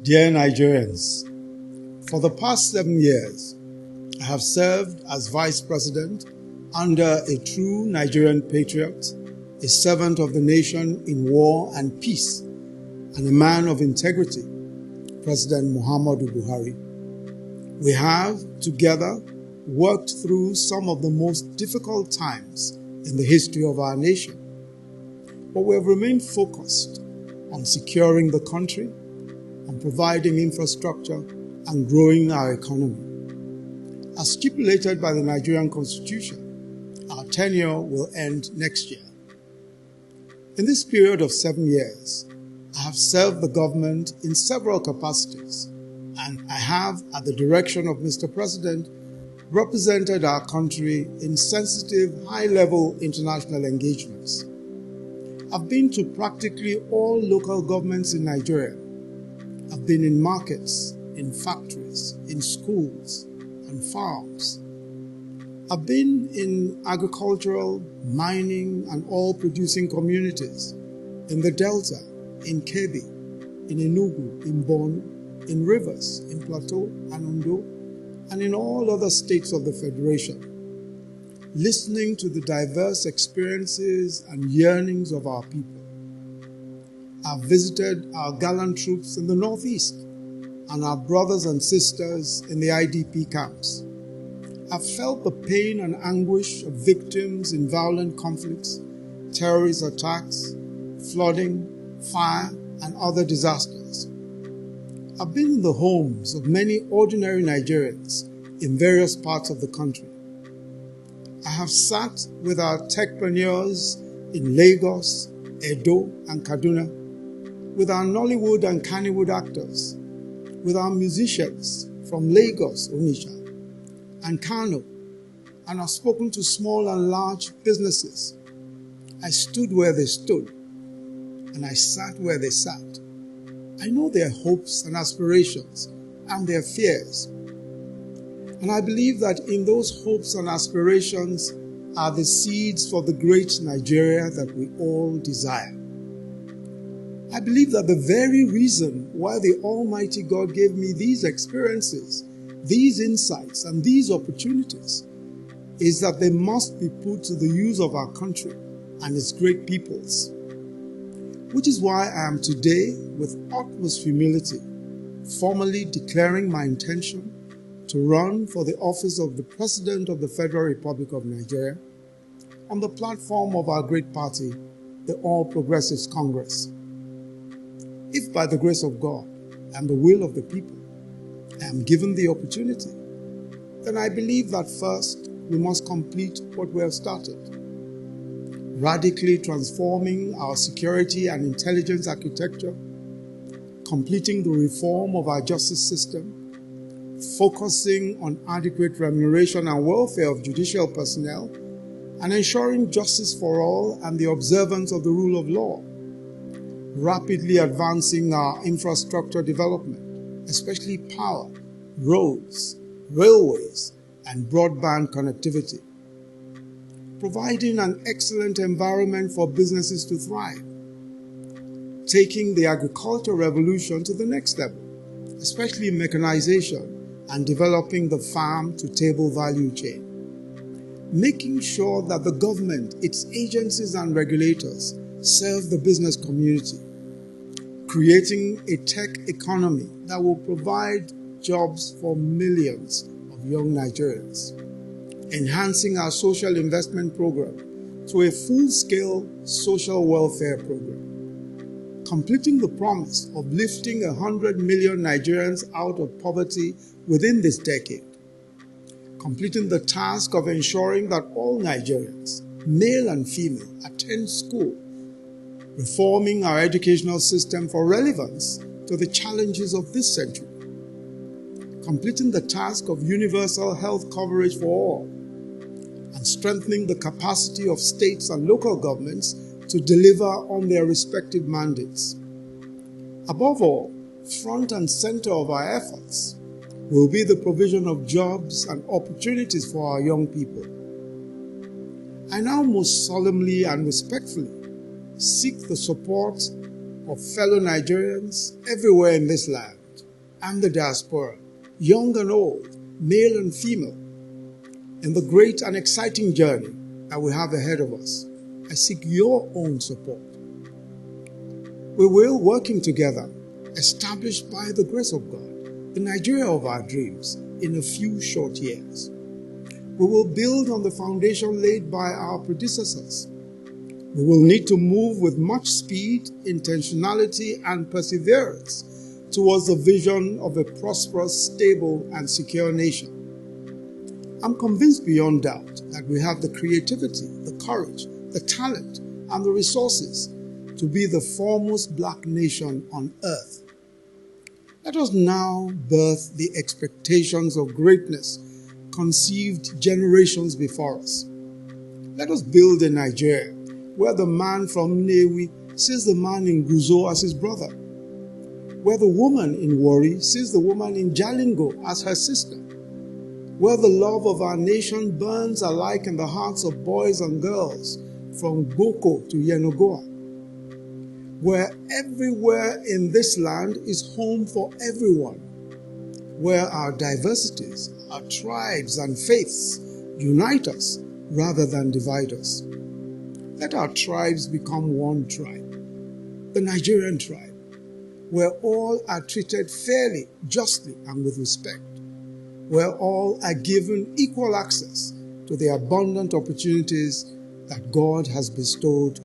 Dear Nigerians, for the past 7 years, I have served as Vice President under a true Nigerian patriot, a servant of the nation in war and peace, and a man of integrity, President Muhammadu Buhari. We have, together, worked through some of the most difficult times in the history of our nation, but we have remained focused on securing the country, on providing infrastructure and growing our economy. As stipulated by the Nigerian Constitution, our tenure will end next year. In this period of 7 years, I have served the government in several capacities, and I have, at the direction of Mr. President, represented our country in sensitive, high-level international engagements. I've been to practically all local governments in Nigeria. I've been in markets, in factories, in schools and farms. I've been in agricultural, mining and oil-producing communities, in the Delta, in Kebbi, in Enugu, in Borno, in Rivers, in Plateau and Ondo, and in all other states of the Federation, listening to the diverse experiences and yearnings of our people. I've visited our gallant troops in the Northeast and our brothers and sisters in the IDP camps. I've felt the pain and anguish of victims in violent conflicts, terrorist attacks, flooding, fire, and other disasters. I've been in the homes of many ordinary Nigerians in various parts of the country. I have sat with our techpreneurs in Lagos, Edo, and Kaduna, with our Nollywood and Kannywood actors, with our musicians from Lagos, Onitsha, and Kano, and I've spoken to small and large businesses. I stood where they stood, and I sat where they sat. I know their hopes and aspirations and their fears. And I believe that in those hopes and aspirations are the seeds for the great Nigeria that we all desire. I believe that the very reason why the Almighty God gave me these experiences, these insights, and these opportunities is that they must be put to the use of our country and its great peoples. Which is why I am today, with utmost humility, formally declaring my intention to run for the office of the President of the Federal Republic of Nigeria on the platform of our great party, the All Progressives Congress. If by the grace of God and the will of the people, I am given the opportunity, then I believe that first we must complete what we have started. Radically transforming our security and intelligence architecture, completing the reform of our justice system, focusing on adequate remuneration and welfare of judicial personnel, and ensuring justice for all and the observance of the rule of law. Rapidly advancing our infrastructure development, especially power, roads, railways, and broadband connectivity. Providing an excellent environment for businesses to thrive. Taking the agricultural revolution to the next level, especially mechanization and developing the farm-to-table value chain. Making sure that the government, its agencies and regulators serve the business community. Creating a tech economy that will provide jobs for millions of young Nigerians. Enhancing our social investment program to a full-scale social welfare program. Completing the promise of lifting 100 million Nigerians out of poverty within this decade. Completing the task of ensuring that all Nigerians, male and female, attend school. Reforming our educational system for relevance to the challenges of this century. Completing the task of universal health coverage for all, and strengthening the capacity of states and local governments to deliver on their respective mandates. Above all, front and center of our efforts will be the provision of jobs and opportunities for our young people. I now most solemnly and respectfully seek the support of fellow Nigerians everywhere in this land and the diaspora, young and old, male and female, in the great and exciting journey that we have ahead of us. I seek your own support. We will, working together, establish by the grace of God the Nigeria of our dreams in a few short years. We will build on the foundation laid by our predecessors. We will need to move with much speed, intentionality, and perseverance towards the vision of a prosperous, stable, and secure nation. I'm convinced beyond doubt that we have the creativity, the courage, the talent, and the resources to be the foremost black nation on earth. Let us now birth the expectations of greatness conceived generations before us. Let us build a Nigeria where the man from Nnewi sees the man in Guzo as his brother, where the woman in Warri sees the woman in Jalingo as her sister, where the love of our nation burns alike in the hearts of boys and girls from Gboko to Yenagoa, where everywhere in this land is home for everyone, where our diversities, our tribes and faiths unite us rather than divide us. Let our tribes become one tribe, the Nigerian tribe, where all are treated fairly, justly, and with respect, where all are given equal access to the abundant opportunities that God has bestowed